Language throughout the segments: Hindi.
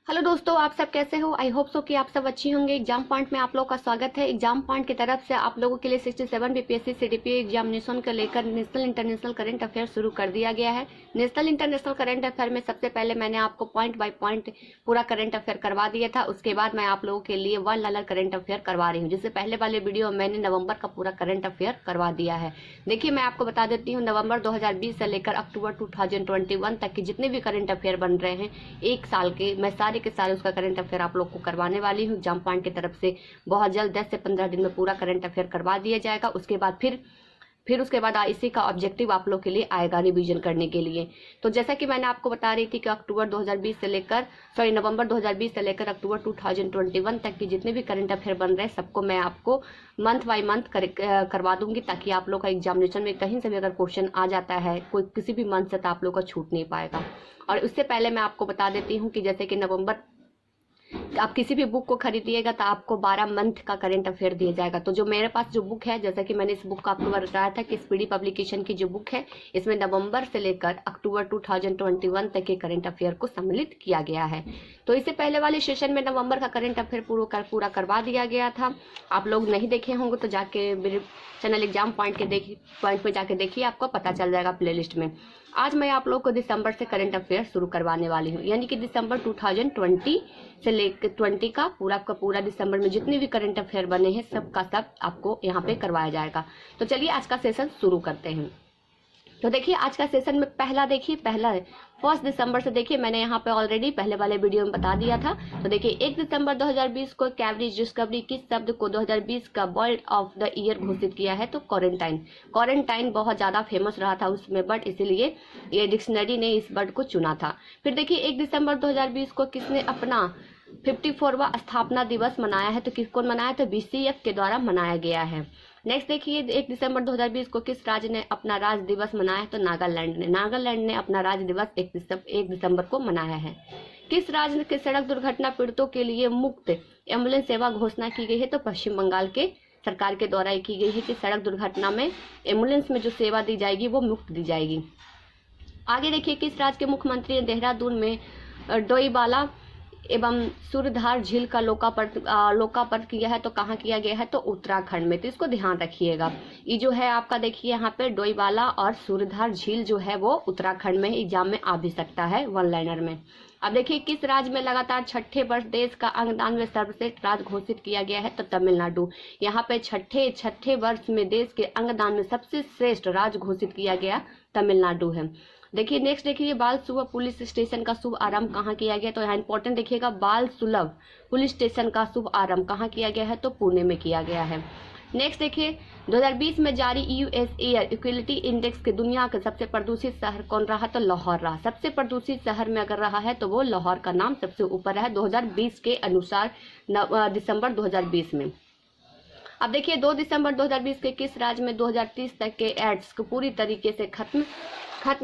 हेलो दोस्तों, आप सब कैसे हो। आई होप सो कि आप सब अच्छी होंगे। एग्जाम पॉइंट में आप लोग का स्वागत है। एग्जाम पॉइंट की तरफ से आप लोगों के लिए 67 बीपीएससी सीडीपीओ एग्जामिनेशन को लेकर नेशनल इंटरनेशनल करंट अफेयर शुरू कर दिया गया है। नेशनल इंटरनेशनल करंट अफेयर में सबसे पहले मैंने आपको पॉइंट बाय पॉइंट पूरा करंट अफेयर करवा दिया था। उसके बाद मैं आप लोगों के लिए वन लाइनर करंट अफेयर करवा रही हूँ, जिससे पहले वाले वीडियो में मैंने नवंबर का पूरा करंट अफेयर करवा दिया है। देखिए, मैं आपको बता देती हूँ, नवंबर 2020 से लेकर अक्टूबर 2021 तक के जितने भी करंट अफेयर बन रहे हैं एक साल के, मैं सारे के सारे उसका करंट अफेयर आप लोग को करवाने वाली हूँ। एग्जाम पॉइंट की तरफ से बहुत जल्द 10 से 15 दिन में पूरा करंट अफेयर करवा दिया जाएगा। उसके बाद फिर उसके बाद इसी का ऑब्जेक्टिव आप लोग के लिए आएगा रिवीजन करने के लिए। तो जैसा कि मैंने आपको बता रही थी कि नवंबर 2020 से लेकर अक्टूबर 2021 तक के जितने भी करंट अफेयर बन रहे हैं सबको मैं आपको मंथ बाय मंथ करवा दूंगी, ताकि आप लोग का एग्जामिनेशन में कहीं से भी अगर क्वेश्चन आ जाता है कोई किसी भी मंथ से, तो आप लोग का छूट नहीं पाएगा। और उससे पहले मैं आपको बता देती हूँ कि जैसे कि नवंबर आप किसी भी बुक को खरीदिएगा तो आपको 12 मंथ का करंट अफेयर दिया जाएगा। तो जो मेरे पास जो बुक है, जैसा कि मैंने इस बुक का आपको बताया था कि स्पीडी पब्लिकेशन की जो बुक है, इसमें नवंबर से लेकर अक्टूबर 2021 तक के करंट अफेयर को सम्मिलित किया गया है। तो इससे पहले वाले सेशन में नवंबर का करंट अफेयर पूरा करवा दिया गया था। आप लोग नहीं देखे होंगे तो जाके मेरे चैनल एग्जाम पॉइंट में जाके देखिए, आपको पता चल जाएगा प्लेलिस्ट में। आज मैं आप लोग को दिसंबर से करंट अफेयर शुरू करवाने वाली हूँ, यानी कि दिसंबर 2020 से लेकर 20 का पूरा दिसंबर में जितने भी करंट अफेयर बने हैं सबका सब आपको यहाँ पे करवाया जाएगा। तो चलिए आज का सेशन शुरू करते हैं। तो देखिए, आज का सेशन में पहला 1 दिसंबर से देखिए, मैंने यहाँ पे ऑलरेडी पहले वाले वीडियो में बता दिया था। तो देखिए, 1 दिसंबर 2020 को कैम्ब्रिज डिस्कवरी किस शब्द को 2020 का वर्ड ऑफ द ईयर घोषित किया है? तो क्वारंटाइन बहुत ज्यादा फेमस रहा था उसमें बट, इसीलिए ये डिक्शनरी ने इस वर्ड को चुना था। फिर देखिए, 1 दिसंबर 2020 को किसने अपना 54वां स्थापना दिवस मनाया है? तो किसको मनाया? तो बीसीएफ के द्वारा मनाया गया है। नेक्स्ट देखिए, 1 दिसंबर 2020 को किस राज्य ने अपना राज्य दिवस मनाया है? तो नागालैंड ने अपना राज्य दिवस 1 दिसंबर को मनाया है। किस राज्य के सड़क दुर्घटना पीड़ितों के लिए मुफ्त एम्बुलेंस सेवा घोषणा की गई है? तो पश्चिम बंगाल के सरकार के द्वारा की गई है कि सड़क दुर्घटना में एम्बुलेंस में जो सेवा दी जाएगी वो मुफ्त दी जाएगी। आगे देखिए, किस राज्य के मुख्यमंत्री ने देहरादून में डोईवाला एवं सूर्यधार झील का लोकार्पण किया है? तो कहाँ किया गया है? तो उत्तराखंड में। तो इसको ध्यान रखिएगा, ये जो है आपका देखिए यहाँ पे डोईवाला और सूर्यधार झील जो है वो उत्तराखंड में एग्जाम में आ भी सकता है वन लाइनर में। अब देखिए, किस राज्य में लगातार छठे वर्ष देश का अंगदान में सर्वश्रेष्ठ राज्य घोषित किया गया है? तो तमिलनाडु। यहाँ पे छठे वर्ष में देश के अंगदान में सबसे श्रेष्ठ राज्य घोषित किया गया तमिलनाडु है। देखिए, नेक्स्ट देखिए, बाल सुलभ पुलिस स्टेशन का शुभ आरंभ कहाँ किया गया? तो यहाँ इंपॉर्टेंट देखिएगा, बाल सुलभ पुलिस स्टेशन का शुभ आरंभ कहाँ किया गया है? तो पुणे में किया गया है। नेक्स्ट देखिए, 2020 में जारी यूएस एयर इक्वलिटी इंडेक्स के दुनिया का सबसे प्रदूषित शहर कौन रहा? तो लाहौर रहा। सबसे प्रदूषित शहर में अगर रहा है तो वो लाहौर का नाम सबसे ऊपर रहा है 2020 के अनुसार, दिसंबर 2020 में। अब देखिए, 2 दिसंबर 2020 के किस राज्य में 2030 तक के एड्स को पूरी तरीके से खत्म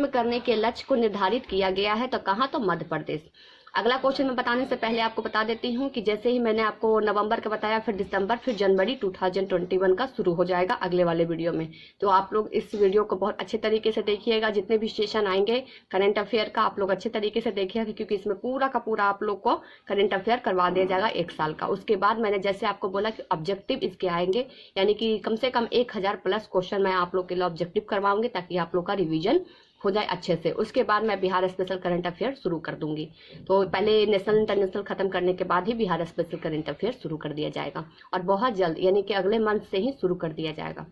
करने के लक्ष्य को निर्धारित किया गया है? तो कहाँ? तो मध्य प्रदेश। अगला क्वेश्चन मैं बताने से पहले आपको बता देती हूँ कि जैसे ही मैंने आपको नवंबर का बताया, फिर दिसंबर, फिर जनवरी 2021 का शुरू हो जाएगा अगले वाले वीडियो में। तो आप लोग इस वीडियो को बहुत अच्छे तरीके से देखिएगा। जितने भी सेशन आएंगे करंट अफेयर का आप लोग अच्छे तरीके से देखिएगा, क्योंकि इसमें पूरा का पूरा आप लोग को करंट अफेयर करवा दिया जाएगा 1 साल का। उसके बाद मैंने जैसे आपको बोला कि ऑब्जेक्टिव इसके आएंगे, यानी कि कम से कम 1000 प्लस क्वेश्चन मैं आप लोग के लिए ऑब्जेक्टिव करवाऊंगी, ताकि आप लोग का रिविजन हो जाए अच्छे से। उसके बाद मैं बिहार स्पेशल करंट अफेयर शुरू कर दूंगी। तो पहले नेशनल इंटरनेशनल खत्म करने के बाद ही बिहार स्पेशल करंट अफेयर शुरू कर दिया जाएगा, और बहुत जल्द यानी कि अगले मंथ से ही शुरू कर दिया जाएगा।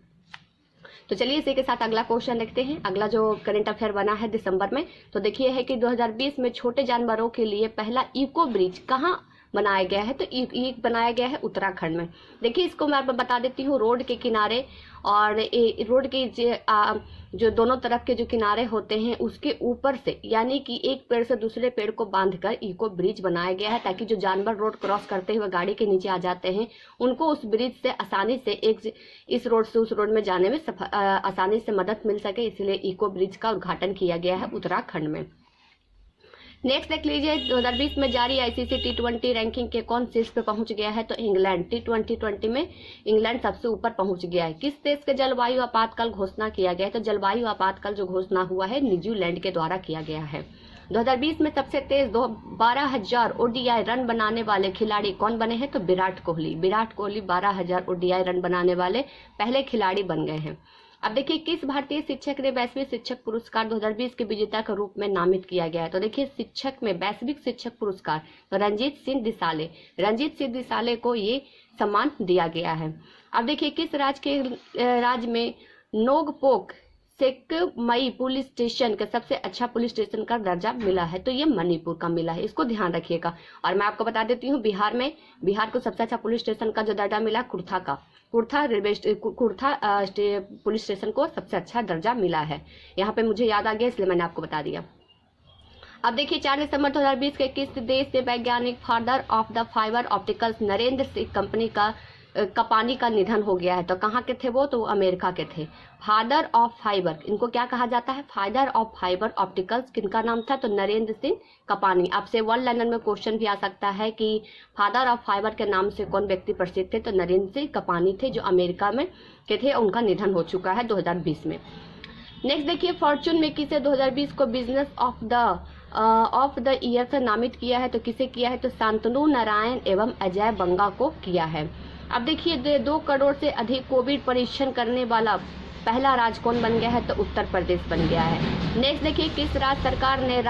तो चलिए इसी के साथ अगला क्वेश्चन देखते हैं। अगला जो करंट अफेयर बना है दिसंबर में, तो देखिए है कि 2020 में छोटे जानवरों के लिए पहला इको ब्रिज कहाँ बनाया गया है? तो ये बनाया गया है उत्तराखंड में। देखिए, इसको मैं आपको बता देती हूँ, रोड के किनारे और रोड के जो दोनों तरफ के जो किनारे होते हैं उसके ऊपर से, यानी कि एक पेड़ से दूसरे पेड़ को बांधकर इको ब्रिज बनाया गया है, ताकि जो जानवर रोड क्रॉस करते हुए गाड़ी के नीचे आ जाते हैं उनको उस ब्रिज से आसानी से इस रोड से उस रोड में जाने में आसानी से मदद मिल सके, इसलिए इको ब्रिज का उद्घाटन किया गया है उत्तराखंड में। नेक्स्ट देख लीजिए, 2020 में जारी आईसीसी T20 रैंकिंग के कौन शीर्ष पे पहुंच गया है? तो इंग्लैंड। T20 में इंग्लैंड सबसे ऊपर पहुंच गया है। किस देश के जलवायु आपातकाल घोषणा किया गया है? तो जलवायु आपातकाल जो घोषणा हुआ है न्यूजीलैंड के द्वारा किया गया है। 2020 में सबसे तेज 12,000 ओडीआई रन बनाने वाले खिलाड़ी कौन बने हैं? तो विराट कोहली। विराट कोहली 12,000 ओडीआई रन बनाने वाले पहले खिलाड़ी बन गए हैं। अब देखिए किस भारतीय शिक्षक ने वैश्विक शिक्षक पुरस्कार 2020 के विजेता के रूप में नामित किया गया है? तो देखिए शिक्षक में वैश्विक शिक्षक पुरस्कार तो रंजीत सिंह दिसाले को ये सम्मान दिया गया है। अब देखिए किस राज्य में नोकपोक सेकमई पुलिस स्टेशन का सबसे अच्छा पुलिस स्टेशन का दर्जा मिला है? तो ये मणिपुर का मिला है, इसको ध्यान रखिएगा। और मैं आपको बता देती हूँ बिहार को सबसे अच्छा पुलिस स्टेशन का जो दर्जा मिला कुर्था पुलिस स्टेशन को सबसे अच्छा दर्जा मिला है। यहाँ पे मुझे याद आ गया इसलिए मैंने आपको बता दिया। अब देखिए 4 दिसंबर 2020 के किस देश से वैज्ञानिक father of the fibre opticals Narendra Singh company Kapany का निधन हो गया है? तो कहाँ के थे वो? तो अमेरिका के थे। फादर ऑफ फाइबर, इनको क्या कहा जाता है? फादर ऑफ फाइबर ऑप्टिकल्स, किनका नाम था? तो नरेंद्र सिंह कपानी। आपसे वन लाइनर में क्वेश्चन भी आ सकता है कि फादर ऑफ फाइबर के नाम से कौन व्यक्ति प्रसिद्ध थे? तो नरेंद्र सिंह कपानी थे, जो अमेरिका में के थे। उनका निधन हो चुका है 2020 में। नेक्स्ट देखिए फॉर्चून में किसे 2020 को बिजनेस ऑफ द ईयर से नामित किया है? तो किसे किया है? तो शांतनु नारायण एवं अजय बंगा को किया है। अब देखिए 2 करोड़ से अधिक कोविड परीक्षण करने वाला पहला राज्य कौन बन गया है? तो उत्तर प्रदेश बन गया है। नेक्स्ट देखिए किस राज्य सरकार ने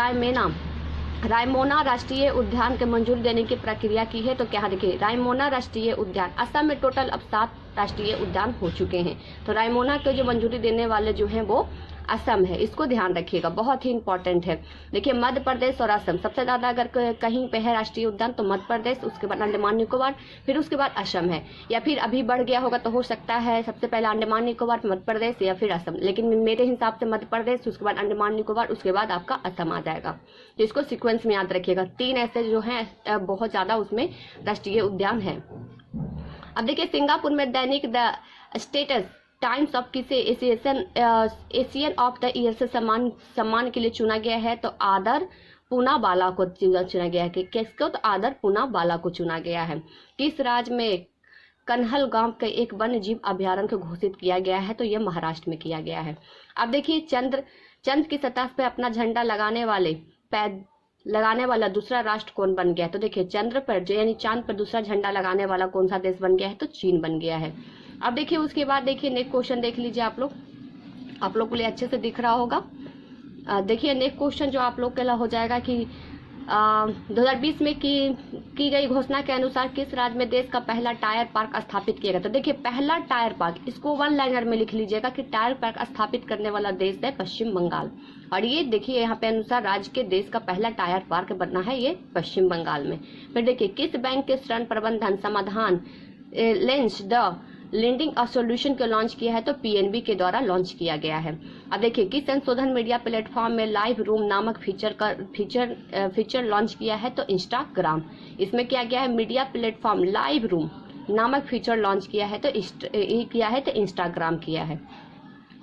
रायमोना राष्ट्रीय उद्यान के मंजूरी देने की प्रक्रिया की है? तो क्या देखिए रायमोना राष्ट्रीय उद्यान, असम में टोटल अब 7 राष्ट्रीय उद्यान हो चुके हैं। तो रायमोना के जो मंजूरी देने वाले जो हैं वो असम है, इसको ध्यान रखिएगा, बहुत ही इंपॉर्टेंट है। देखिए मध्य प्रदेश और असम सबसे ज्यादा अगर कहीं पे है राष्ट्रीय उद्यान तो मध्य प्रदेश, उसके बाद अंडमान निकोबार, फिर उसके बाद असम है। या फिर अभी बढ़ गया होगा तो हो सकता है सबसे पहले अंडमान निकोबार, मध्य प्रदेश या फिर असम, लेकिन मेरे हिसाब से मध्य प्रदेश, उसके बाद अंडमान निकोबार, उसके बाद आपका असम आ जाएगा। तो इसको सीक्वेंस में याद रखिएगा। 3 ऐसे जो हैं बहुत ज्यादा उसमें राष्ट्रीय उद्यान है। अब देखिए सिंगापुर में दैनिक द स्टेटस टाइम्स ऑफ किसे एशियन ऑफ द ईयर से सम्मान के लिए चुना गया है? तो आदर पूनावाला को चुना गया है। किसको? तो आदर पूनावाला को चुना गया है। किस राज्य में कन्हल गांव के एक वन्य जीव अभ्यारण्य को घोषित किया गया है? तो यह महाराष्ट्र में किया गया है। अब देखिए चंद्र की सतह पर अपना झंडा लगाने वाला दूसरा राष्ट्र कौन बन गया है? तो देखिए चंद्र पर यानी चांद पर दूसरा झंडा लगाने वाला कौन सा देश बन गया है? तो चीन बन गया है। अब देखिए उसके बाद देखिए नेक्स्ट क्वेश्चन देख लीजिए आप लोग को लिए अच्छे से दिख रहा होगा। देखिए नेक्स्ट क्वेश्चन जो आप लोग के लिए हो जाएगा कि 2020 में की गई घोषणा के अनुसार किस राज्य में देश का पहला टायर पार्क स्थापित किया गया? तो देखिए पहला टायर पार्क, इसको वन लाइनर में लिख लीजिएगा कि टायर पार्क स्थापित करने वाला देश है पश्चिम बंगाल। और ये देखिए यहाँ पे अनुसार राज्य के देश का पहला टायर पार्क बनना है ये पश्चिम बंगाल में। फिर देखिए किस बैंक के ऋण प्रबंधन समाधान लेंस द लेंडिंग और सॉल्यूशन को लॉन्च किया है? तो पीएनबी के द्वारा लॉन्च किया गया है। अब देखिए किस संशोधन मीडिया प्लेटफॉर्म में लाइव रूम नामक फीचर लॉन्च किया है? तो इंस्टाग्राम। इसमें क्या गया है? मीडिया प्लेटफॉर्म लाइव रूम नामक फीचर लॉन्च किया है तो इंस्टाग्राम किया है।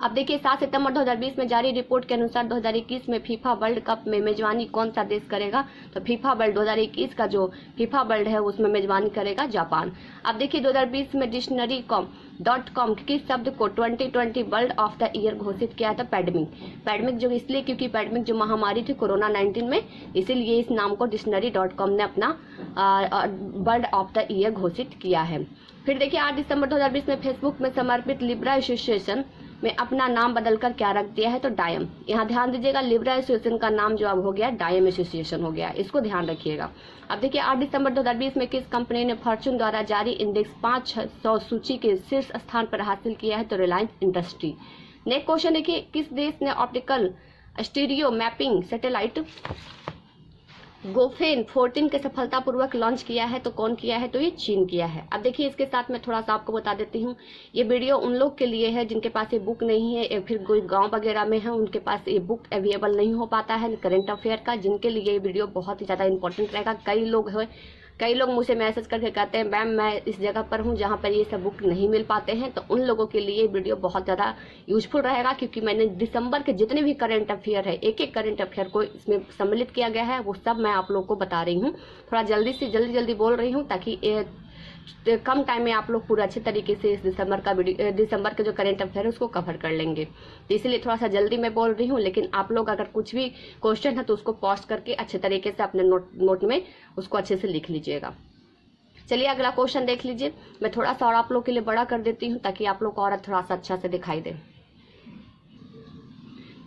अब देखिए 7 सितंबर 2020 में जारी रिपोर्ट के अनुसार 2021 में फीफा वर्ल्ड कप में मेजबानी कौन सा देश करेगा? तो फीफा वर्ल्ड 2021 का जो फीफा वर्ल्ड है उसमें मेजबानी करेगा जापान। अब देखिए 2020 में डिक्शनरी.com किस शब्द को 2020 वर्ल्ड ऑफ द ईयर घोषित किया था? पैंडेमिक जो इसलिए क्योंकि पैंडेमिक जो महामारी थी कोरोना 19 में, इसीलिए इस नाम को डिक्शनरी.com ने अपना वर्ल्ड ऑफ द ईयर घोषित किया है। फिर देखिए 8 दिसंबर 2020 में फेसबुक में समर्पित लिब्रा एसोसिएशन में अपना नाम बदलकर क्या रख दिया है? तो डायम। यहाँ ध्यान दीजिएगा लिब्रा एसोसिएशन का नाम जो अब हो गया डायम एसोसिएशन हो गया, इसको ध्यान रखिएगा। अब देखिए 8 दिसंबर 2020 में किस कंपनी ने फॉर्चून द्वारा जारी इंडेक्स 500 सूची के शीर्ष स्थान पर हासिल किया है? तो रिलायंस इंडस्ट्री। नेक्स्ट क्वेश्चन देखिए किस देश ने ऑप्टिकल स्टीरियो मैपिंग सैटेलाइट गोफेन 14 के सफलतापूर्वक लॉन्च किया है? तो कौन किया है? तो ये चीन किया है। अब देखिए इसके साथ मैं थोड़ा सा आपको बता देती हूँ, ये वीडियो उन लोग के लिए है जिनके पास ये बुक नहीं है या फिर कोई गांव वगैरह में है उनके पास ये बुक अवेलेबल नहीं हो पाता है करंट अफेयर का, जिनके लिए ये वीडियो बहुत ही ज़्यादा इंपॉर्टेंट रहेगा। कई लोग मुझे मैसेज करके कहते हैं मैम मैं इस जगह पर हूँ जहाँ पर ये सब बुक नहीं मिल पाते हैं, तो उन लोगों के लिए वीडियो बहुत ज़्यादा यूजफुल रहेगा, क्योंकि मैंने दिसंबर के जितने भी करंट अफेयर है एक करंट अफेयर को इसमें सम्मिलित किया गया है, वो सब मैं आप लोग को बता रही हूँ। थोड़ा जल्दी बोल रही हूँ ताकि कम टाइम में आप लोग पूरा अच्छे तरीके से इस दिसंबर के जो करेंट अफेयर है उसको कवर कर लेंगे। तो इसलिए थोड़ा सा जल्दी मैं बोल रही हूँ, लेकिन आप लोग अगर कुछ भी क्वेश्चन है तो उसको पॉज करके अच्छे तरीके से अपने नोट में उसको अच्छे से लिख लीजिएगा। चलिए अगला क्वेश्चन देख लीजिए। मैं थोड़ा सा और आप लोग के लिए बड़ा कर देती हूँ ताकि आप लोग को और थोड़ा सा अच्छा से दिखाई दे।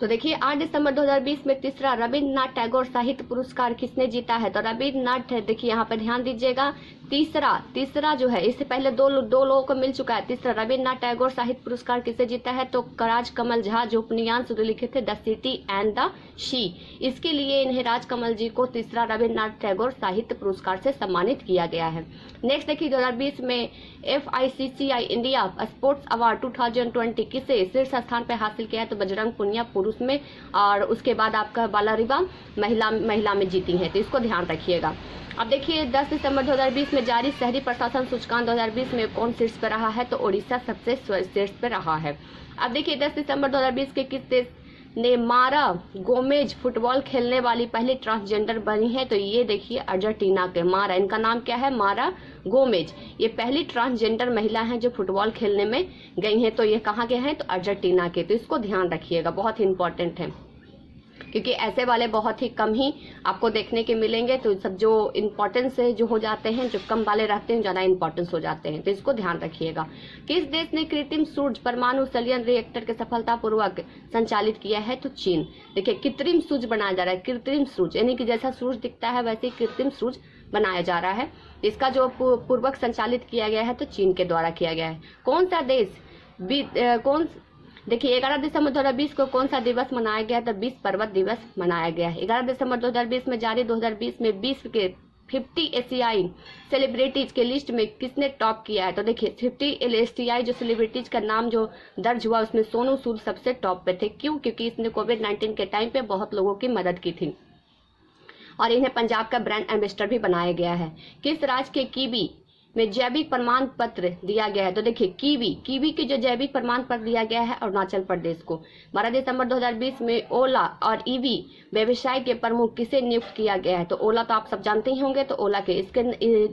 तो देखिए 8 दिसंबर 2020 में तीसरा रविन्द्रनाथ टैगोर साहित्य पुरस्कार किसने जीता है? तो रविन्द्रनाथ, देखिए यहाँ पे ध्यान दीजिएगा, तीसरा जो है, इससे पहले दो लोगों को मिल चुका है। तीसरा रविन्द्रनाथ टैगोर साहित्य पुरस्कार किसे जीता है? तो राजकमल झा, जो उपन्यास जो लिखे थे the city and the she, इसके लिए इन्हें राजकमल जी को तीसरा रविन्द्रनाथ टैगोर साहित्य पुरस्कार से सम्मानित किया गया है। नेक्स्ट देखिए 2020 में FICCI इंडिया स्पोर्ट्स अवार्ड 2020 किसे शीर्ष स्थान पर हासिल किया है? तो बजरंग पुनिया पुरुष में, और उसके बाद आपका बालारिवा महिला में जीती है। तो इसको ध्यान रखिएगा। अब देखिए 10 दिसंबर 2020 में जारी शहरी प्रशासन सूचकांक 2020 में कौन शीर्ष पर रहा है? तो ओडिशा सबसे शीर्ष पर रहा है। अब देखिए 10 दिसंबर 2020 के किस देश ने मारा गोमेज फुटबॉल खेलने वाली पहली ट्रांसजेंडर बनी है? तो ये देखिए अर्जेंटीना के मारा, इनका नाम क्या है? मारा गोमेज। ये पहली ट्रांसजेंडर महिला हैं जो फुटबॉल खेलने में गई हैं। तो ये कहाँ के हैं? तो अर्जेंटीना के। तो इसको ध्यान रखिएगा, बहुत ही इंपॉर्टेंट है, क्योंकि ऐसे वाले बहुत ही कम ही आपको देखने के मिलेंगे। तो सब जो इम्पोर्टेंस है जो हो जाते हैं, जो कम वाले रहते हैं ज़्यादा इंपॉर्टेंस हो जाते हैं। तो इसको ध्यान रखिएगा। किस देश ने कृत्रिम सूरज परमाणु संचयन रिएक्टर के सफलतापूर्वक संचालित किया है? तो चीन। देखिए कृत्रिम सूरज बनाया जा रहा है, कृत्रिम सूरज यानी कि जैसा सूरज दिखता है वैसे ही कृत्रिम सूरज बनाया जा रहा है। इसका जो पूर्वक संचालित किया गया है तो चीन के द्वारा किया गया है। कौन सा देश देखिए 11 दिसंबर 2020 को कौन सा दिवस मनाया गया? तो 20 पर्वत दिवस मनाया गया है। 11 दिसंबर 2020 में जारी 2020 में विश्व के 50 एशियाई सेलिब्रिटीज के लिस्ट में किसने टॉप किया है? तो देखिए 50 एशियाई जो सेलिब्रिटीज का नाम जो दर्ज हुआ उसमें सोनू सूद सबसे टॉप पे थे। क्यों? क्योंकि इसने कोविड-19 के टाइम पे बहुत लोगों की मदद की थी और इन्हें पंजाब का ब्रांड एम्बेसडर भी बनाया गया है। किस राज्य के कीवी में जैविक प्रमाण पत्र दिया गया है? तो देखिए कीवी के जो जैविक प्रमाण पत्र दिया गया है अरुणाचल प्रदेश को। 12 दिसंबर 2020 में ओला और ईवी व्यवसाय के प्रमुख किसे नियुक्त किया गया है? तो ओला तो आप सब जानते ही होंगे। तो ओला के इसके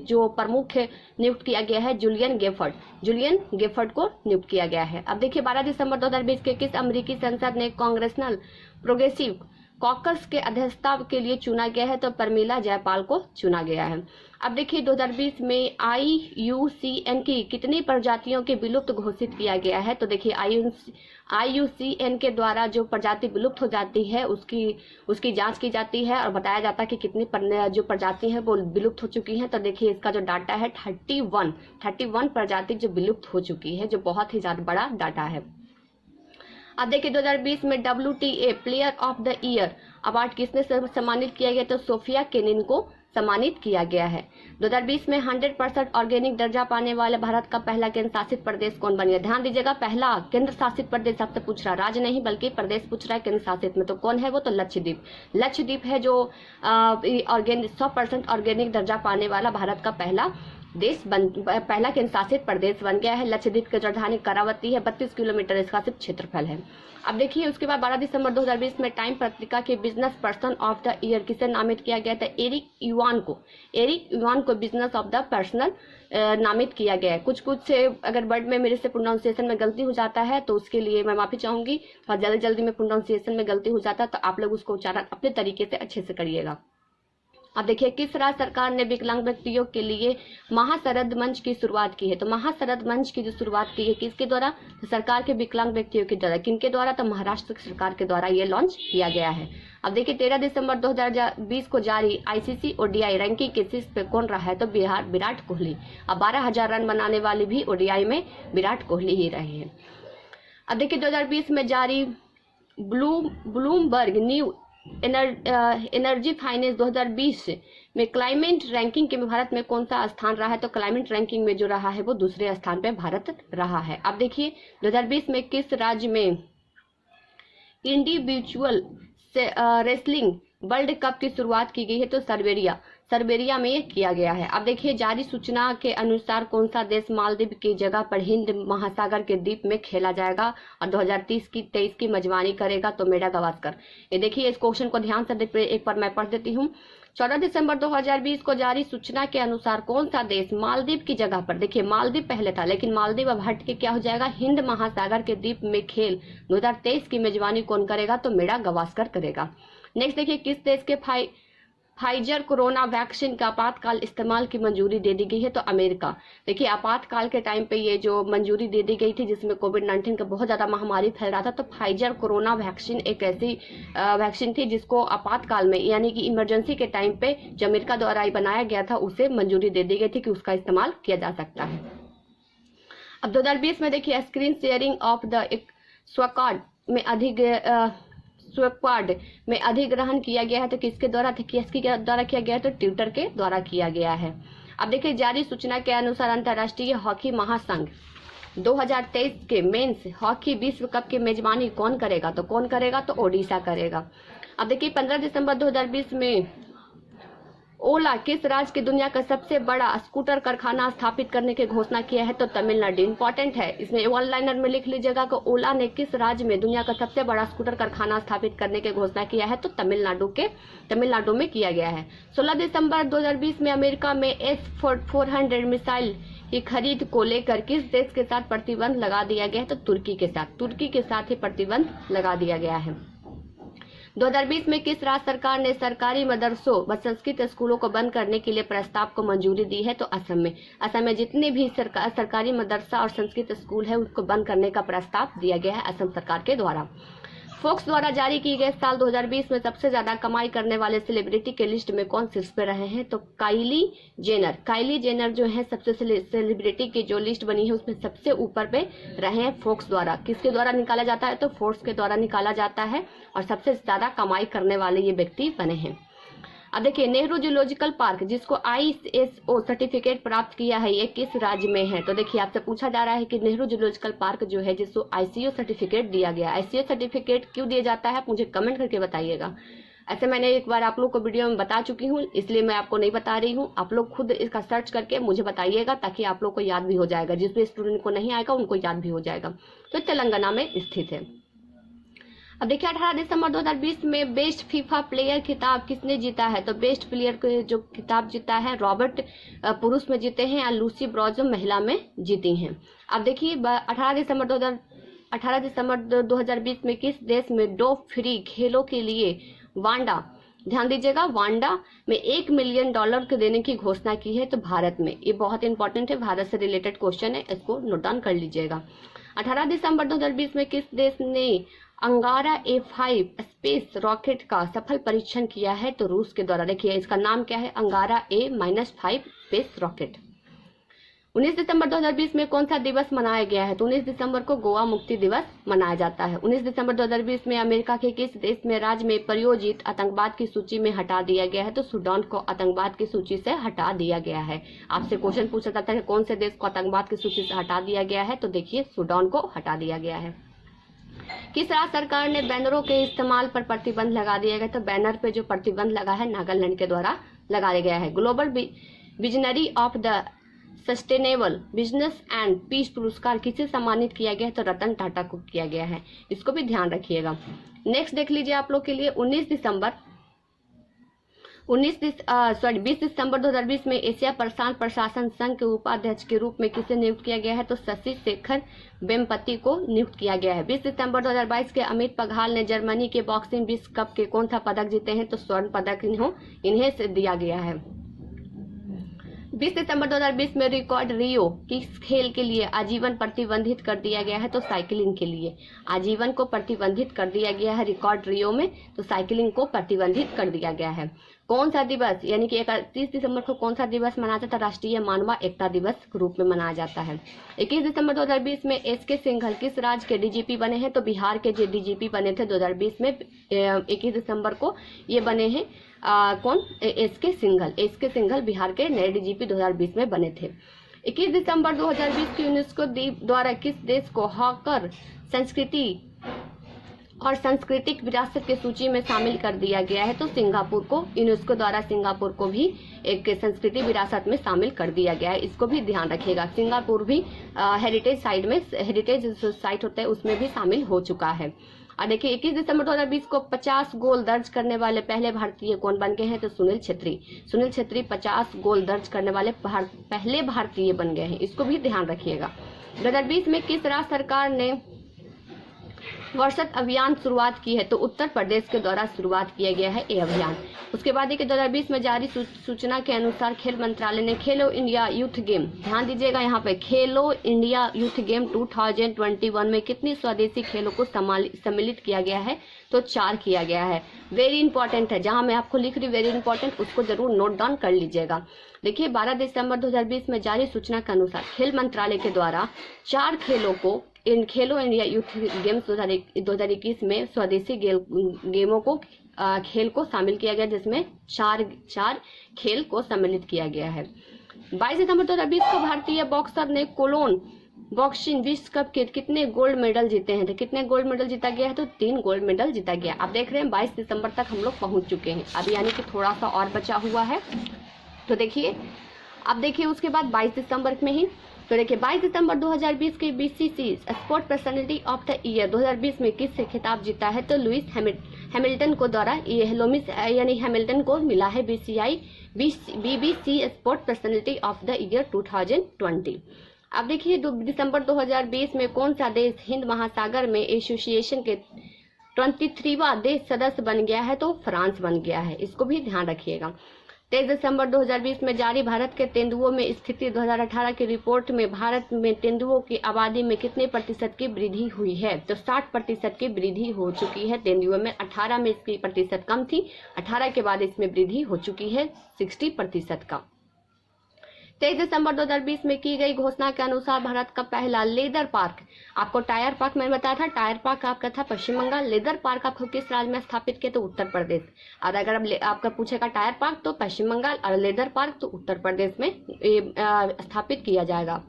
जो प्रमुख नियुक्त किया गया है जुलियन गेफर्ड को नियुक्त किया गया है। अब देखिए 12 दिसंबर 2020 के किस अमेरिकी संसद ने कांग्रेसनल प्रोग्रेसिव कॉकस के अध्यक्षता के लिए चुना गया है? तो परमिला जयपाल को चुना गया है। अब देखिए 2020 में IUCN की कितनी प्रजातियों के विलुप्त घोषित किया गया है? तो देखिए IUCN के द्वारा जो प्रजाति विलुप्त हो जाती है उसकी जांच की जाती है और बताया जाता है कि कितनी जो प्रजाति है वो विलुप्त हो चुकी हैं। तो देखिए इसका जो डाटा है 31 प्रजाति जो विलुप्त हो चुकी है, जो बहुत ही ज्यादा बड़ा डाटा है। अब देखिए 2020 में WTA player of the year award किसने सम्मानित किया गया? तो सोफिया केनिन को सम्मानित किया गया है। 2020 में 100% ऑर्गेनिक दर्जा पाने वाले भारत का पहला केंद्र शासित प्रदेश कौन बन गया? ध्यान दीजिएगा, पहला केंद्र शासित प्रदेश आपसे पूछ रहा, राज्य नहीं बल्कि प्रदेश पूछ रहा है केंद्र शासित में। तो कौन है वो? तो लक्षद्वीप है जो 100% ऑर्गेनिक दर्जा पाने वाला भारत का पहला केंद्र शासित प्रदेश बन गया है। लक्षद्वीप की राजधानी करावती है। 32 किलोमीटर इसका सिर्फ क्षेत्रफल है। अब देखिए उसके बाद 12 दिसंबर 2020 में टाइम पत्रिका के business person of the year किसे नामित किया गया था? एरिक युवान को बिजनेस ऑफ द पर्सन नामित किया गया है। कुछ से अगर वर्ड में मेरे से प्रोनाउंसिएशन में गलती हो जाता है तो उसके लिए मैं माफी चाहूंगी, और जल्दी में प्रोनाउंसिएशन में गलती हो जाता है तो आप लोग उसको उच्चारण अपने तरीके से अच्छे से करिएगा। अब देखिए किस राज्य सरकार ने विकलांग व्यक्तियों के लिए महाशरद मंच की शुरुआत की है? तो महाशरद मंच की जो शुरुआत की है किसके द्वारा? तो सरकार के विकलांग व्यक्तियों के द्वारा। किनके द्वारा? तो महाराष्ट्र सरकार के द्वारा ये लॉन्च किया गया है। अब देखिए 13 दिसंबर 2020 को जारी ICC ODI रैंकिंग के शीर्ष पे कौन रहा है? तो विराट कोहली। अब 12,000 रन बनाने वाले भी ODI में विराट कोहली ही रहे हैं। अब देखिए 2020 में जारी ब्लूमबर्ग न्यू एनर्जी फाइनेंस 2020 में क्लाइमेट रैंकिंग के भारत में कौन सा स्थान रहा है? तो क्लाइमेट रैंकिंग में जो रहा है वो दूसरे स्थान पे भारत रहा है। अब देखिए 2020 में किस राज्य में इंडिविजुअल रेसलिंग वर्ल्ड कप की शुरुआत की गई है? तो सर्वेरिया में ये किया गया है। अब देखिए जारी सूचना के अनुसार कौन सा देश मालदीव की जगह पर हिंद महासागर के द्वीप में खेला जाएगा और 2023 की मेजबानी करेगा? तो मेडागास्कर। ये देखिए इस क्वेश्चन को ध्यान से एक बार मैं पढ़ देती हूँ। 14 दिसंबर 2020 को जारी सूचना के अनुसार कौन सा देश मालदीव की जगह पर, देखिए मालदीव पहले था लेकिन मालदीव अब हट के क्या हो जाएगा, हिंद महासागर के द्वीप में खेल 2023 की मेजबानी कौन करेगा, तो मेरा गावस्कर करेगा। नेक्स्ट देखिए, किस देश के फाइजर कोरोना वैक्सीन का आपातकाल इस्तेमाल की मंजूरी दे दी गई है, तो अमेरिका। देखिए आपातकाल के टाइम पे ये जो मंजूरी दे दी गई थी जिसमें कोविड-19 का बहुत ज्यादा महामारी फैल रहा था, तो फाइजर कोरोना वैक्सीन एक ऐसी वैक्सीन थी जिसको आपातकाल में यानी कि इमरजेंसी के टाइम पे जो अमेरिका द्वारा ही बनाया गया था उसे मंजूरी दे दी गई थी कि उसका इस्तेमाल किया जा सकता है। अब 2020 में देखिए, स्क्रीन शेयरिंग ऑफ द स्वकार्ड में अधिग्रहण किया गया है, तो किसके द्वारा, किसके द्वारा किया गया है, तो ट्विटर के द्वारा किया गया है। अब देखिए, जारी सूचना के अनुसार अंतर्राष्ट्रीय हॉकी महासंघ 2023 के मेंस हॉकी विश्व कप की मेजबानी कौन करेगा, तो कौन करेगा, तो ओडिशा करेगा। अब देखिए 15 दिसंबर 2020 में ओला किस राज्य की दुनिया का सबसे बड़ा स्कूटर कारखाना स्थापित करने की घोषणा किया है, तो तमिलनाडु। इंपॉर्टेंट है, इसमें वन लाइनर में लिख लीजिएगा कि ओला ने किस राज्य में दुनिया का सबसे बड़ा स्कूटर कारखाना स्थापित करने की घोषणा किया है, तो तमिलनाडु में किया गया है। 16 दिसंबर 2020 में अमेरिका में S-400 मिसाइल की खरीद को लेकर किस देश के साथ प्रतिबंध लगा दिया गया है, तो तुर्की के साथ ही प्रतिबंध लगा दिया गया है। 2020 में किस राज्य सरकार ने सरकारी मदरसों व संस्कृत स्कूलों को बंद करने के लिए प्रस्ताव को मंजूरी दी है, तो असम में जितने भी सरकारी मदरसा और संस्कृत स्कूल है उसको बंद करने का प्रस्ताव दिया गया है असम सरकार के द्वारा। फोक्स द्वारा जारी की गई साल 2020 में सबसे ज्यादा कमाई करने वाले सेलिब्रिटी के लिस्ट में कौन शीर्ष पे रहे हैं, तो काइली जेनर जो है सबसे सेलिब्रिटी की जो लिस्ट बनी है उसमें सबसे ऊपर पे रहे हैं फोक्स द्वारा। किसके द्वारा निकाला जाता है, तो फोर्स के द्वारा निकाला जाता है और सबसे ज्यादा कमाई करने वाले ये व्यक्ति बने हैं। अब देखिए, नेहरू जूलॉजिकल पार्क जिसको ISO सर्टिफिकेट प्राप्त किया है, ये किस राज्य में है, तो देखिए आपसे पूछा जा रहा है कि नेहरू जूलॉजिकल पार्क जो है जिसको ICO सर्टिफिकेट दिया गया, ICO सर्टिफिकेट क्यों दिया जाता है, मुझे कमेंट करके बताइएगा। ऐसे मैंने एक बार आप लोग को वीडियो में बता चुकी हूँ, इसलिए मैं आपको नहीं बता रही हूँ। आप लोग खुद इसका सर्च करके मुझे बताइएगा ताकि आप लोग को याद भी हो जाएगा, जिस भी स्टूडेंट को नहीं आएगा उनको याद भी हो जाएगा। तो तेलंगाना में स्थित है। अब देखिए 18 दिसंबर 2020 में बेस्ट फीफा प्लेयर खिताब किसने जीता है, तो बेस्ट प्लेयर को जो खिताब जीता है रॉबर्ट पुरुष में जीते हैं और लूसी ब्रॉजम महिला में जीती हैं। अब देखिए 18 दिसंबर 2020 में किस देश में डोप फ्री खेलों के लिए वांडा, ध्यान दीजिएगा, वांडा में $1 मिलियन के देने की घोषणा की है, तो भारत में। ये बहुत इंपॉर्टेंट है, भारत से रिलेटेड क्वेश्चन है, इसको नोट डाउन कर लीजिएगा। 18 दिसंबर 2020 में किस देश ने अंगारा A5 स्पेस रॉकेट का सफल परीक्षण किया है, तो रूस के द्वारा। देखिए इसका नाम क्या है, अंगारा A-5 स्पेस रॉकेट। 19 दिसंबर 2020 में कौन सा दिवस मनाया गया है, तो 19 दिसंबर को गोवा मुक्ति दिवस मनाया जाता है। 19 दिसंबर 2020 में अमेरिका के किस देश में राज्य में प्रायोजित आतंकवाद की सूची में हटा दिया गया है, तो सूडान को आतंकवाद की सूची से हटा दिया गया है। आपसे क्वेश्चन पूछा जाता है कौन से देश को आतंकवाद की सूची से हटा दिया गया है, तो देखिए सूडान को हटा दिया गया है। किस राज्य सरकार ने बैनरों के इस्तेमाल पर प्रतिबंध लगा दिया गया, तो बैनर पे जो प्रतिबंध लगा है नागालैंड के द्वारा लगाया गया है। Global visionary of the sustainable business and peace पुरस्कार किसे सम्मानित किया गया है, तो रतन टाटा को किया गया है, इसको भी ध्यान रखिएगा। नेक्स्ट देख लीजिए आप लोग के लिए 20 दिसंबर 2020 में एशिया प्रशांत प्रशासन संघ के उपाध्यक्ष के रूप में किसे नियुक्त किया गया है, तो शशि शेखर वेम्पति को नियुक्त किया गया है। 20 दिसंबर 2022 के अमित पंघाल ने जर्मनी के बॉक्सिंग विश्व कप के कौन सा पदक जीते हैं, तो स्वर्ण पदक इन्हें से दिया गया है। 20 दिसंबर 2020 में रिकॉर्ड रियो किस खेल के लिए आजीवन प्रतिबंधित कर दिया गया है, तो साइकिलिंग के लिए आजीवन को प्रतिबंधित कर दिया गया है रिकॉर्ड रियो में, तो साइकिलिंग को प्रतिबंधित कर दिया गया है। कौन सा दिवस यानी कि 31 दिसंबर को कौन सा दिवस मनाया जाता है, राष्ट्रीय मानव एकता दिवस के रूप में मनाया जाता है। 21 दिसंबर 2020 में SK सिंघल किस राज्य के DGP बने हैं, तो बिहार के जो DGP बने थे 2020 में 21 दिसंबर को ये बने हैं कौन, SK सिंघल बिहार के नए DGP 2020 में बने थे। 21 दिसंबर 2020 की यूनेस्को द्वारा किस देश को हॉकर संस्कृति और सांस्कृतिक विरासत की सूची में शामिल कर दिया गया है, तो सिंगापुर को, यूनेस्को द्वारा सिंगापुर को भी एक संस्कृति विरासत में शामिल कर दिया गया है, इसको भी ध्यान रखिएगा। सिंगापुर भी हेरिटेज साइट जो साइट होता है उसमें भी शामिल हो चुका है। और देखिए 21 दिसंबर 2020 को 50 गोल दर्ज करने वाले पहले भारतीय कौन बन गए हैं, तो सुनील छेत्री। सुनील छेत्री 50 गोल दर्ज करने वाले पहले भारतीय बन गए हैं, इसको भी ध्यान रखिएगा। 2020 में किस राज्य सरकार ने वर्षत अभियान शुरुआत की है, तो उत्तर प्रदेश के द्वारा शुरुआत किया गया है ये अभियान। उसके बाद देखिए 2020 में जारी सूचना के अनुसार खेल मंत्रालय ने खेलो इंडिया यूथ गेम, ध्यान दीजिएगा यहाँ पे, खेलो इंडिया यूथ गेम 2021 में कितनी स्वदेशी खेलों को सम्मिलित किया गया है, तो 4 किया गया है। वेरी इंपॉर्टेंट है, जहां मैं आपको लिख रही वेरी इंपॉर्टेंट, उसको जरूर नोट डाउन कर लीजिएगा। देखिए 12 दिसंबर 2020 में जारी सूचना के अनुसार खेल मंत्रालय के द्वारा 4 खेलों को इन खेलो इंडिया यूथ गेम्स 2021 में स्वदेशी गेमों को खेल को शामिल किया गया, जिसमें 4 खेल को सम्मिलित किया गया है। 22 सितंबर 2020 को भारतीय बॉक्सर ने कोलोन बॉक्सिंग विश्व कप के कितने गोल्ड मेडल जीते हैं, तो कितने गोल्ड मेडल जीता गया है, तो 3 गोल्ड मेडल जीता गया। आप देख रहे हैं 22 दिसंबर तक हम लोग पहुंच चुके हैं, अब यानी कि थोड़ा सा और बचा हुआ है। तो देखिए अब देखिए उसके बाद 22 दिसंबर में ही, तो देखिए 22 दिसंबर 2020 के BCC sport personality of the year 2020 में किससे खिताब जीता है, तो लुइस हैमिल्टन को द्वारा ये लुइस यानी हैमिल्टन को मिला है BBC sport personality of the year 2020। अब देखिए दिसंबर 2020 में कौन सा देश हिंद महासागर में एसोसिएशन के 23वां देश सदस्य बन गया है, तो फ्रांस बन गया है, इसको भी ध्यान रखिएगा। 23 दिसंबर 2020 में जारी भारत के तेंदुओं में स्थिति 2018 की रिपोर्ट में भारत में तेंदुओं की आबादी में कितने प्रतिशत की वृद्धि हुई है, तो 60% की वृद्धि हो चुकी है तेंदुओं में। 18 में इसकी प्रतिशत कम थी, 18 के बाद इसमें वृद्धि हो चुकी है 60% का। 23 दिसंबर 2020 में की गई घोषणा के अनुसार भारत का पहला लेदर पार्क, आपको टायर पार्क मैंने बताया था, टायर पार्क आपका था पश्चिम बंगाल, लेदर पार्क आपको किस राज्य में स्थापित किया, तो उत्तर प्रदेश। और अगर अब आपका पूछेगा टायर पार्क तो पश्चिम बंगाल, और लेदर पार्क तो उत्तर प्रदेश में स्थापित किया जाएगा।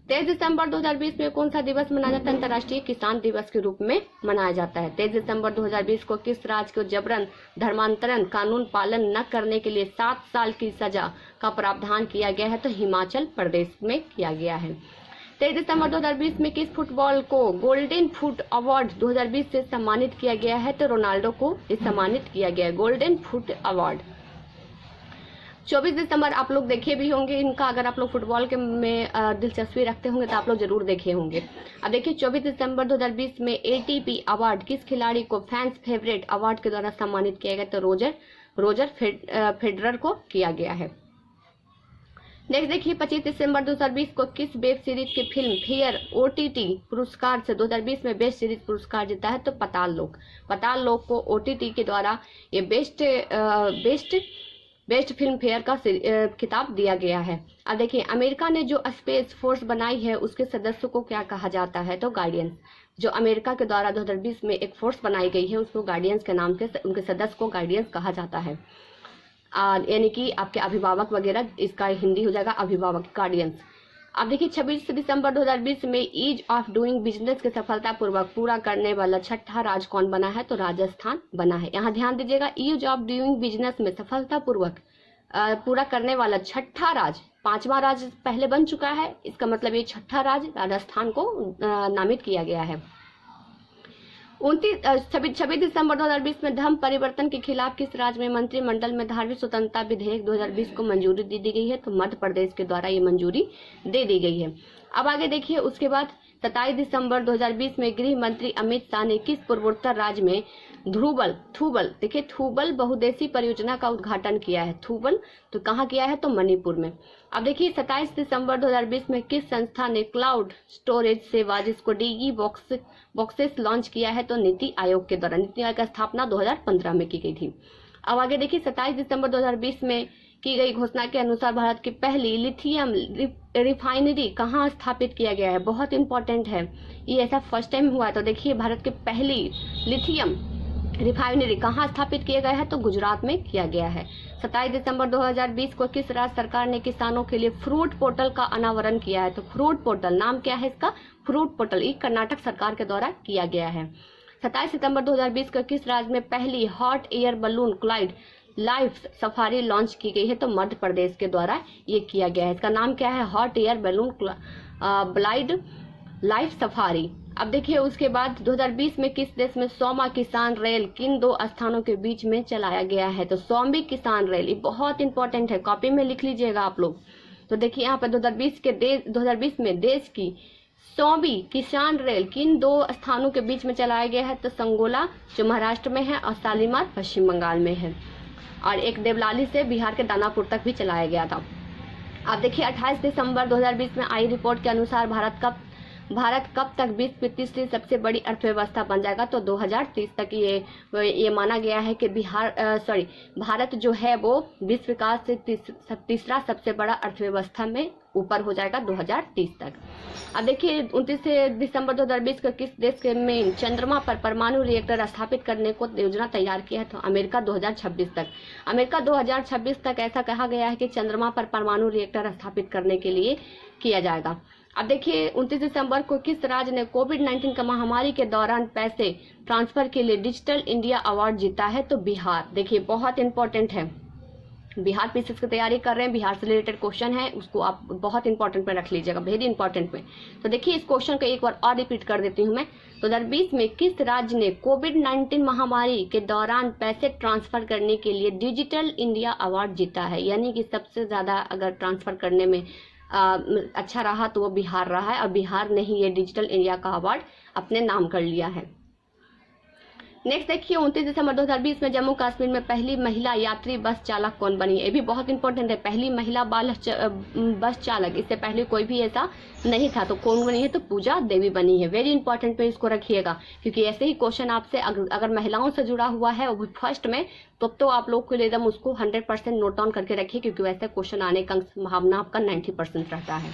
23 दिसंबर 2020 में कौन सा दिवस मनाया जाता है, अंतर्राष्ट्रीय किसान दिवस के रूप में मनाया जाता है। 23 दिसंबर 2020 को किस राज्य को जबरन धर्मांतरण कानून पालन न करने के लिए 7 साल की सजा का प्रावधान किया गया है, तो हिमाचल प्रदेश में किया गया है। 23 दिसंबर 2020 में किस फुटबॉल को गोल्डन फुट अवार्ड 2020 से सम्मानित किया गया है, तो रोनाल्डो को सम्मानित किया गया है गोल्डन फुट अवार्ड। 24 दिसंबर आप लोग देखे भी होंगे इनका, अगर आप लोग फुटबॉल के में दिलचस्पी रखते होंगे तो आप लोग जरूर देखे होंगे। अब देखिए 24 दिसंबर 2020 में एटीपी अवार्ड किस खिलाड़ी को फैंस फेवरेट अवार्ड के द्वारा सम्मानित किया गया, तो रोजर फेडरर को किया गया है। नेक्स्ट देखिए 25 दिसंबर 2020 को किस वेब सीरीज की फिल्म फेयर ओटीटी पुरस्कार से 2020 में बेस्ट सीरीज पुरस्कार जीता है, तो पाताल लोक को ओटीटी के द्वारा ये बेस्ट फिल्म फेयर का खिताब दिया गया है। अब देखिए अमेरिका ने जो स्पेस फोर्स बनाई है उसके सदस्यों को क्या कहा जाता है, तो गार्डियंस। जो अमेरिका के द्वारा 2020 में एक फोर्स बनाई गई है उसको गार्डियंस के नाम से उनके सदस्य को गार्डियंस कहा जाता है, यानी कि आपके अभिभावक वगैरह, इसका हिंदी हो जाएगा अभिभावक, गार्डियंस। अब देखिए 26 दिसंबर 2020 में ईज ऑफ डूइंग बिजनेस के सफलतापूर्वक पूरा करने वाला 6ठा राज्य कौन बना है, तो राजस्थान बना है। यहाँ ध्यान दीजिएगा, ईज ऑफ डूइंग बिजनेस में सफलतापूर्वक पूरा करने वाला 6ठा राज्य, 5वां राज्य पहले बन चुका है, इसका मतलब ये 6ठा राज्य राजस्थान को नामित किया गया है। 26 दिसंबर 2020 में धर्म परिवर्तन के खिलाफ किस राज्य में मंत्रिमंडल में धार्मिक स्वतंत्रता विधेयक 2020 को मंजूरी दे दी गई है, तो मध्य प्रदेश के द्वारा ये मंजूरी दे दी गई है। अब आगे देखिए उसके बाद 27 दिसंबर 2020 में गृह मंत्री अमित शाह ने किस पूर्वोत्तर राज्य में थूबल बहुउद्देशीय परियोजना का उद्घाटन किया है। थूबल तो कहाँ किया है, तो मणिपुर में। अब देखिए 27 दिसंबर 2020 में किस संस्था ने क्लाउड स्टोरेज सेवा जिसको डीगी बॉक्सेस लॉन्च किया है, तो नीति आयोग के द्वारा। नीति आयोग की स्थापना 2015 में की गई थी। अब आगे देखिए 27 दिसंबर 2020 में की गई घोषणा के अनुसार भारत की पहली लिथियम रिफाइनरी कहाँ स्थापित किया गया है, बहुत इंपॉर्टेंट है ये, ऐसा फर्स्ट टाइम हुआ है। तो देखिए भारत की पहली लिथियम रिफाइनरी कहाँ स्थापित किया गया है, तो गुजरात में किया गया है। 27 दिसंबर 2020 को किस राज्य सरकार ने किसानों के लिए फ्रूट पोर्टल का अनावरण किया है, तो फ्रूट पोर्टल, नाम क्या है इसका, फ्रूट पोर्टल, ये कर्नाटक सरकार के द्वारा किया गया है। 27 सितंबर 2020 को किस राज्य में पहली hot air balloon Clyde life safari launch की गई है, तो मध्य प्रदेश के द्वारा ये किया गया है। इसका नाम क्या है, hot air balloon wildlife safari. अब देखिए उसके बाद 2020 में किस देश में 100वां किसान रेल किन 2 स्थानों के बीच में चलाया गया है? तो 100वीं किसान रेल, ये बहुत इंपॉर्टेंट है, कॉपी में लिख लीजिएगा आप लोग। तो देखिए यहाँ पर 2020 में देश की 100वीं किसान रेल किन 2 स्थानों के बीच में चलाया गया है? तो संगोला जो महाराष्ट्र में है और शालीमार पश्चिम बंगाल में है, और एक देवलाली से बिहार के दानापुर तक भी चलाया गया था। अब देखिए 28 दिसंबर 2020 में आई रिपोर्ट के अनुसार भारत कब तक विश्व की तीसरी सबसे बड़ी अर्थव्यवस्था बन जाएगा? तो 2030 तक ये माना गया है कि भारत जो है वो विश्व का से तीसरा सबसे बड़ा अर्थव्यवस्था में ऊपर हो जाएगा 2030 तक। अब देखिए 29 दिसंबर 2020 को किस देश के में चंद्रमा पर परमाणु रिएक्टर स्थापित करने को योजना तैयार किया है? तो अमेरिका 2026 तक। अमेरिका 2026 तक ऐसा कहा गया है कि चंद्रमा पर परमाणु रिएक्टर स्थापित करने के लिए किया जाएगा। अब देखिए 29 दिसंबर को किस राज्य ने कोविड-19 का महामारी के दौरान पैसे ट्रांसफर के लिए डिजिटल इंडिया अवार्ड जीता है? तो बिहार। देखिए बहुत इंपॉर्टेंट है, बिहार पीसीएस की तैयारी कर रहे हैं, बिहार से रिलेटेड क्वेश्चन है, उसको आप बहुत इंपॉर्टेंट में रख लीजिएगा, वेरी इंपॉर्टेंट में। तो देखिए इस क्वेश्चन को एक बार और रिपीट कर देती हूँ मैं। 2020 में किस राज्य ने कोविड-19 महामारी के दौरान पैसे ट्रांसफर करने के लिए डिजिटल इंडिया अवार्ड जीता है? यानी कि सबसे ज्यादा अगर ट्रांसफर करने में अच्छा रहा तो वो बिहार रहा है, और बिहार ने ही ये डिजिटल इंडिया का अवार्ड अपने नाम कर लिया है। नेक्स्ट देखिए 29 दिसंबर 2020 में जम्मू कश्मीर में पहली महिला यात्री बस चालक कौन बनी है? ये भी बहुत इंपॉर्टेंट है, पहली महिला बस चालक, इससे पहले कोई भी ऐसा नहीं था। तो कौन बनी है? तो पूजा देवी बनी है, वेरी इंपॉर्टेंट पे इसको रखिएगा, क्योंकि ऐसे ही क्वेश्चन आपसे अगर महिलाओं से जुड़ा हुआ है वो फर्स्ट में, तो आप लोग के लिए एकदम उसको 100% नोट डाउन करके रखिए, क्योंकि वैसे क्वेश्चन आने का संभावना आपका 90% रहता है।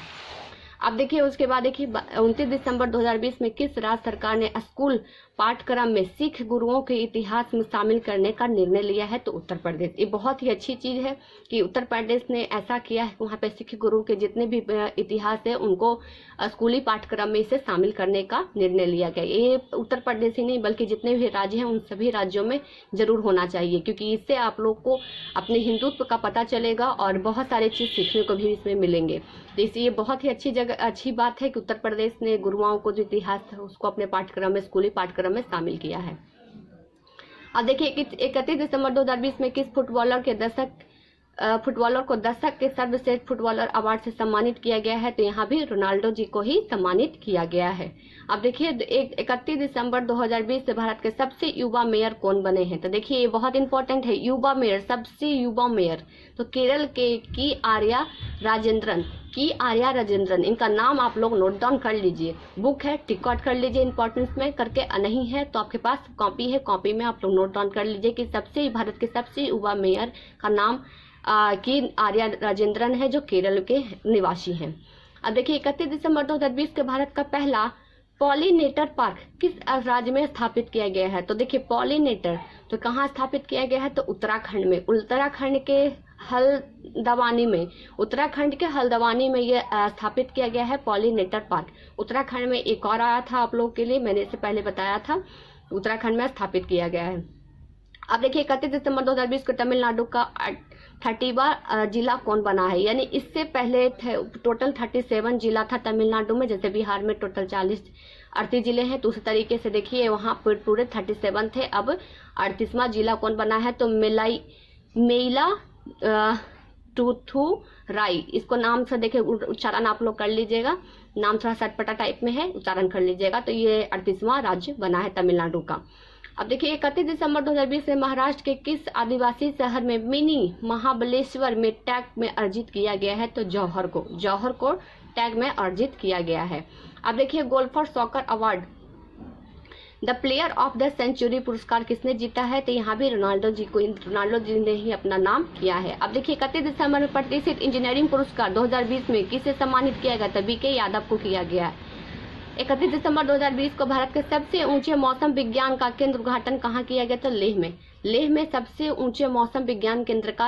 अब देखिए उसके बाद देखिए 29 दिसंबर 2020 में किस राज्य सरकार ने स्कूल पाठ्यक्रम में सिख गुरुओं के इतिहास में शामिल करने का निर्णय लिया है? तो उत्तर प्रदेश। ये बहुत ही अच्छी चीज है कि उत्तर प्रदेश ने ऐसा किया है, वहाँ पे सिख गुरु के जितने भी इतिहास है उनको स्कूली पाठ्यक्रम में इसे शामिल करने का निर्णय लिया गया। ये उत्तर प्रदेश ही नहीं बल्कि जितने भी राज्य हैं उन सभी राज्यों में जरूर होना चाहिए, क्योंकि इससे आप लोग को अपने हिंदुत्व का पता चलेगा और बहुत सारे चीज सीखने को भी इसमें मिलेंगे। तो इसलिए बहुत ही अच्छी बात है कि उत्तर प्रदेश ने गुरुओं को जो इतिहास है उसको अपने पाठ्यक्रम में, स्कूली पाठ्यक्रम में शामिल किया है। अब देखिए 31 दिसंबर 2020 में किस फुटबॉलर को दशक के सर्वश्रेष्ठ फुटबॉलर अवार्ड से सम्मानित किया गया है? तो यहाँ भी रोनाल्डो जी को ही सम्मानित किया गया है। अब देखिए 31 दिसंबर 2020 से भारत के सबसे युवा मेयर कौन बने हैं? तो देखिए ये बहुत इंपॉर्टेंट है, युवा मेयर, सबसे युवा मेयर। तो केरल के की आर्या राजेंद्रन, इनका नाम आप लोग नोट डाउन कर लीजिए, बुक है टिकट कर लीजिए, इंपॉर्टेंस में करके नहीं है तो आपके पास कॉपी है, कॉपी में आप लोग नोट डाउन कर लीजिए कि भारत के सबसे युवा मेयर का नाम की आर्या राजेंद्रन है, जो केरल के निवासी हैं। अब देखिए 31 दिसंबर 2020 के भारत का पहला पॉलिनेटर पार्क किस राज्य में स्थापित किया गया है? तो देखिए पॉलिनेटर तो कहाँ स्थापित किया गया है? तो उत्तराखंड में, उत्तराखंड के हल्द्वानी में ये स्थापित किया गया है पॉलिनेटर पार्क। उत्तराखंड में एक और आया था आप लोग के लिए, मैंने इससे पहले बताया था, उत्तराखंड में स्थापित किया गया है। अब देखिए 31 दिसंबर 2020 को तमिलनाडु का 30वां जिला कौन बना है? यानी इससे पहले टोटल 37 जिला था तमिलनाडु में, जैसे बिहार में टोटल 38 जिले हैं, तो उसी तरीके से देखिए वहाँ पर पूरे 37 थे, अब 38वां जिला कौन बना है? तो मेला टूथुराई, इसको नाम से देखिए उच्चारण आप लोग कर लीजिएगा, नाम थोड़ा सटपटा टाइप में है, उच्चारण कर लीजिएगा। तो ये 38वां राज्य बना है तमिलनाडु का। अब देखिए 31 दिसंबर 2020 में महाराष्ट्र के किस आदिवासी शहर में मिनी महाबलेश्वर में टैग में अर्जित किया गया है? तो जौहर को टैग में अर्जित किया गया है। अब देखिए golfer soccer award the player of the century पुरस्कार किसने जीता है? तो यहाँ भी रोनाल्डो जी ने ही अपना नाम किया है। अब देखिए 31 दिसंबर में प्रतिष्ठित इंजीनियरिंग पुरस्कार 2020 में किसे सम्मानित किया गया? तो बीके यादव को किया गया। 31 दिसंबर 2020 को भारत के सबसे ऊंचे मौसम विज्ञान का केंद्र उद्घाटन कहाँ किया गया? तो लेह में सबसे ऊंचे मौसम विज्ञान केंद्र का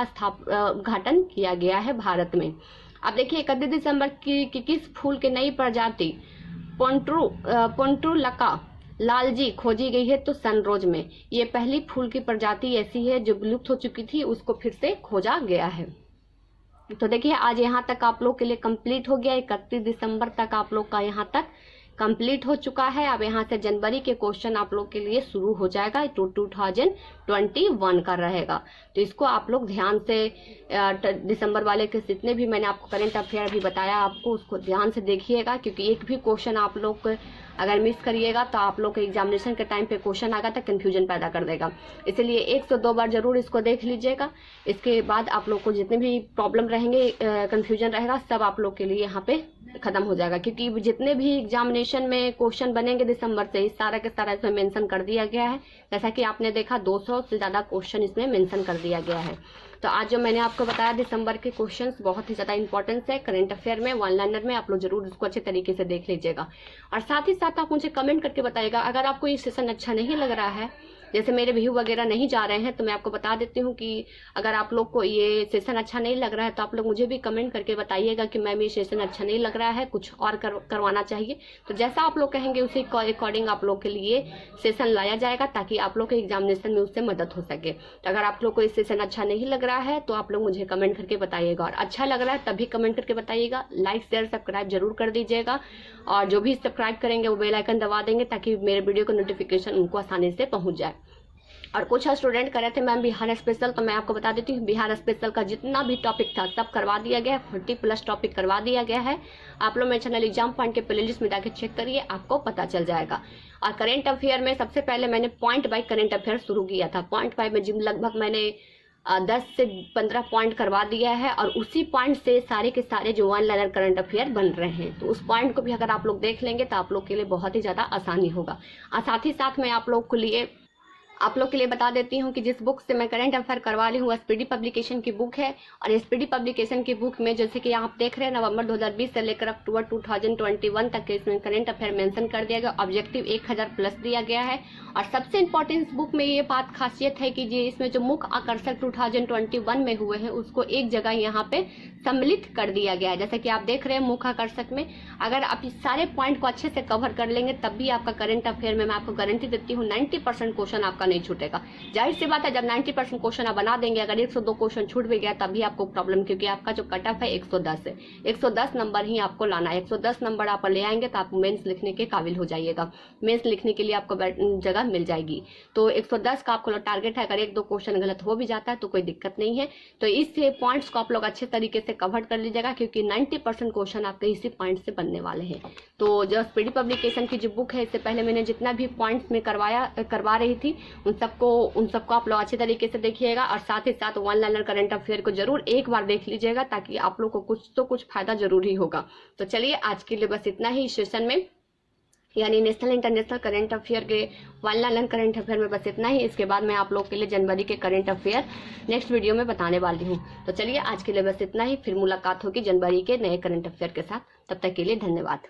उद्घाटन किया गया है भारत में। अब देखिए 31 दिसंबर की किस फूल की नई प्रजाति पोंट्रुलका लालजी खोजी गई है? तो सनरोज में। ये पहली फूल की प्रजाति ऐसी है जो विलुप्त हो चुकी थी, उसको फिर से खोजा गया है। तो देखिए आज यहाँ तक आप लोग के लिए कंप्लीट हो गया, 31 दिसंबर तक आप लोग का यहाँ तक कंप्लीट हो चुका है। अब यहाँ से जनवरी के क्वेश्चन आप लोग के लिए शुरू हो जाएगा, तो 2021 का रहेगा। तो इसको आप लोग ध्यान से दिसंबर वाले के जितने भी मैंने आपको करंट अफेयर भी बताया आपको, उसको ध्यान से देखिएगा, क्योंकि एक भी क्वेश्चन आप लोग अगर मिस करिएगा तो आप लोग के एग्जामिनेशन के टाइम पे क्वेश्चन आएगा तो कंफ्यूजन पैदा कर देगा। इसलिए 1 से 2 बार जरूर इसको देख लीजिएगा। इसके बाद आप लोग को जितने भी प्रॉब्लम रहेंगे, कंफ्यूजन रहेगा, सब आप लोग के लिए यहाँ पे खत्म हो जाएगा, क्योंकि जितने भी एग्जामिनेशन में क्वेश्चन बनेंगे दिसंबर से, इस सारा के सारा इसमें मेंशन कर दिया गया है। जैसा कि आपने देखा 200 से ज्यादा क्वेश्चन इसमें मेंशन कर दिया गया है। तो आज जो मैंने आपको बताया दिसंबर के क्वेश्चंस बहुत ही ज्यादा इंपॉर्टेंस है करंट अफेयर में, वन लाइनर में, आप लोग जरूर उसको अच्छे तरीके से देख लीजिएगा। और साथ ही साथ आप मुझे कमेंट करके बताइएगा अगर आपको ये सेशन अच्छा नहीं लग रहा है, जैसे मेरे व्यू वगैरह नहीं जा रहे हैं, तो मैं आपको बता देती हूँ कि अगर आप लोग को ये सेशन अच्छा नहीं लग रहा है तो आप लोग मुझे भी कमेंट करके बताइएगा कि मैम ये सेशन अच्छा नहीं लग रहा है, कुछ और करवाना चाहिए। तो जैसा आप लोग कहेंगे उसी अकॉर्डिंग आप लोग के लिए सेशन लाया जाएगा, ताकि आप लोग के एग्जामिनेशन में उससे मदद हो सके। तो अगर आप लोग को ये सेशन अच्छा नहीं लग रहा है तो आप लोग मुझे कमेंट करके बताइएगा, और अच्छा लग रहा है तभी कमेंट करके बताइएगा। लाइक शेयर सब्सक्राइब जरूर कर दीजिएगा, और जो भी सब्सक्राइब करेंगे वो बेल आइकन दबा देंगे ताकि मेरे वीडियो का नोटिफिकेशन उनको आसानी से पहुंच जाए। और कुछ स्टूडेंट कर रहे थे मैम बिहार स्पेशल, तो मैं आपको बता देती हूँ बिहार स्पेशल का जितना भी टॉपिक था सब करवा दिया गया है, 40+ टॉपिक करवा दिया गया है। आप लोग मेरे चैनल एग्जाम पॉइंट के प्लेलिस्ट में जाकर चेक करिए, आपको पता चल जाएगा। और करेंट अफेयर में सबसे पहले मैंने पॉइंट बाय करेंट अफेयर शुरू किया था। पॉइंट बाय में जिम लगभग मैंने 10 से 15 पॉइंट करवा दिया है, और उसी पॉइंट से सारे के सारे जो वन लाइनर करंट अफेयर बन रहे हैं, तो उस पॉइंट को भी अगर आप लोग देख लेंगे तो आप लोग के लिए बहुत ही ज्यादा आसानी होगा। और साथ ही साथ मैं आप लोग के लिए बता देती हूँ कि जिस बुक से मैं करंट अफेयर करवा रही हूँ एसपीडी पब्लिकेशन की बुक है। और एसपीडी पब्लिकेशन की बुक में जैसे कि आप देख रहे हैं नवंबर 2020 से लेकर अक्टूबर 2021 तक के इसमें करंट अफेयर मेंशन कर दिया गया, ऑब्जेक्टिव 1000+ दिया गया है। और सबसे इम्पोर्टेंट बुक में ये बात खासियत है कि इसमें जो मुख्य आकर्षक 2021 में हुए हैं उसको एक जगह यहाँ पे सम्मिलित कर दिया गया है। जैसे कि आप देख रहे हैं मुख्य आकर्षक में अगर आप इस सारे पॉइंट को अच्छे से कवर कर लेंगे तब भी आपका करंट अफेयर में मैं आपको गारंटी देती हूँ 90% क्वेश्चन आपका नहीं छूटेगा। जाहिर सी बात है जब 90% क्वेश्चन आप बना देंगे, अगर 102 क्वेश्चन छूट भी गया तभी आपको प्रॉब्लम, क्योंकि आपका जो कट ऑफ है 110 है। 110 नंबर ही आपको लाना है। 110 नंबर आप ले आएंगे तो आप मेंस लिखने के काबिल हो जाइएगा। मेंस लिखने के लिए आपको जगह मिल जाएगी। तो 110 का आपको टारगेट है। अगर 1-2 क्वेश्चन गलत हो भी जाता है तो कोई दिक्कत नहीं है। तो इस पॉइंट्स को आप लोग अच्छे तरीके से कवर कर लीजिएगा, क्योंकि 90% क्वेश्चन आपके इसी पॉइंट से बनने वाले हैं। तो जो एसपीडी पब्लिकेशन की जो बुक है, इससे पहले मैंने जितना भी पॉइंट्स में करवा रही थी उन सबको आप लोग अच्छे तरीके से देखिएगा। और साथ ही साथ वन लाइनर करंट अफेयर को जरूर एक बार देख लीजिएगा, ताकि आप लोग को कुछ फायदा जरूर ही होगा। तो चलिए आज के लिए बस इतना ही इस सेशन में, यानी नेशनल इंटरनेशनल करंट अफेयर के वन लाइनर करंट अफेयर में बस इतना ही। इसके बाद मैं आप लोग के लिए जनवरी के करंट अफेयर नेक्स्ट वीडियो में बताने वाली हूँ। तो चलिए आज के लिए बस इतना ही, फिर मुलाकात होगी जनवरी के नए करंट अफेयर के साथ। तब तक के लिए धन्यवाद।